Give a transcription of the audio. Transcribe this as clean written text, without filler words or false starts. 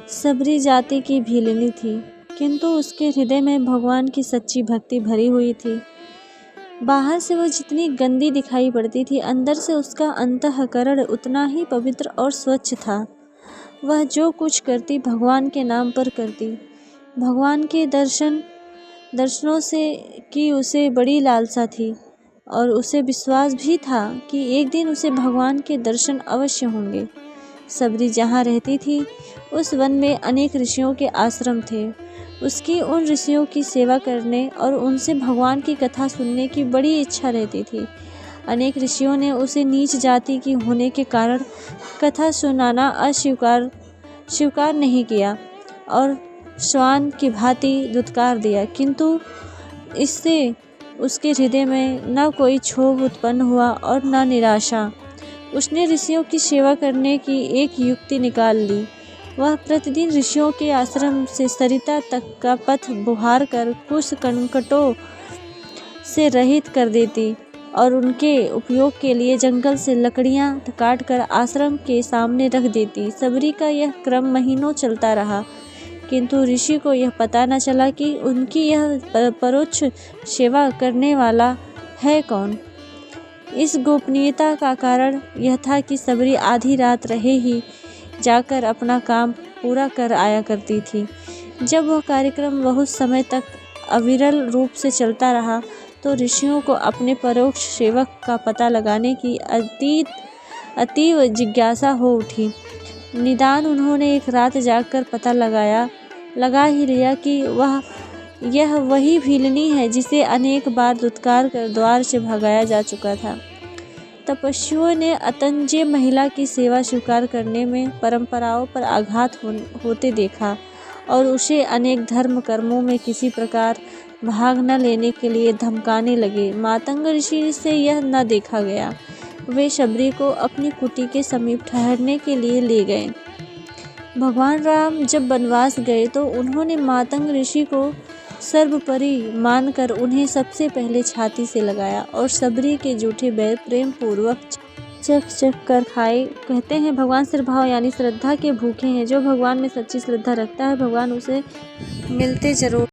सबरी जाति की भीलनी थी, किंतु उसके हृदय में भगवान की सच्ची भक्ति भरी हुई थी। बाहर से वह जितनी गंदी दिखाई पड़ती थी, अंदर से उसका अंतःकरण उतना ही पवित्र और स्वच्छ था। वह जो कुछ करती भगवान के नाम पर करती। भगवान के दर्शनों से की उसे बड़ी लालसा थी और उसे विश्वास भी था कि एक दिन उसे भगवान के दर्शन अवश्य होंगे। सबरी जहाँ रहती थी उस वन में अनेक ऋषियों के आश्रम थे। उसकी उन ऋषियों की सेवा करने और उनसे भगवान की कथा सुनने की बड़ी इच्छा रहती थी। अनेक ऋषियों ने उसे नीच जाति की होने के कारण कथा सुनाना स्वीकार नहीं किया और श्वान की भांति दुत्कार दिया, किंतु इससे उसके हृदय में न कोई क्षोभ उत्पन्न हुआ और न निराशा। उसने ऋषियों की सेवा करने की एक युक्ति निकाल ली। वह प्रतिदिन ऋषियों के आश्रम से सरिता तक का पथ बुहार कर कुछ संकटों से रहित कर देती और उनके उपयोग के लिए जंगल से लकड़ियां काटकर आश्रम के सामने रख देती। सबरी का यह क्रम महीनों चलता रहा, किंतु ऋषि को यह पता न चला कि उनकी यह परोक्ष सेवा करने वाला है कौन। इस गोपनीयता का कारण यह था कि सबरी आधी रात रहे ही जाकर अपना काम पूरा कर आया करती थी। जब वह कार्यक्रम बहुत समय तक अविरल रूप से चलता रहा तो ऋषियों को अपने परोक्ष सेवक का पता लगाने की अतीव जिज्ञासा हो उठी। निदान उन्होंने एक रात जागकर पता लगा ही लिया कि यह वही भीलनी है जिसे अनेक बार दुत्कार कर द्वार से भगाया जा चुका था। तपस्वियों ने अतंजेय महिला की सेवा स्वीकार करने में परंपराओं पर आघात होते देखा और उसे अनेक धर्म कर्मों में किसी प्रकार भाग न लेने के लिए धमकाने लगे। मातंग ऋषि से यह न देखा गया। वे सबरी को अपनी कुटी के समीप ठहरने के लिए ले गए। भगवान राम जब वनवास गए तो उन्होंने मातंग ऋषि को सर्वोपरि मानकर उन्हें सबसे पहले छाती से लगाया और सबरी के जूठे बैर प्रेम पूर्वक चख कर खाए। कहते हैं भगवान सिर भाव यानी श्रद्धा के भूखे हैं। जो भगवान में सच्ची श्रद्धा रखता है भगवान उसे मिलते जरूर।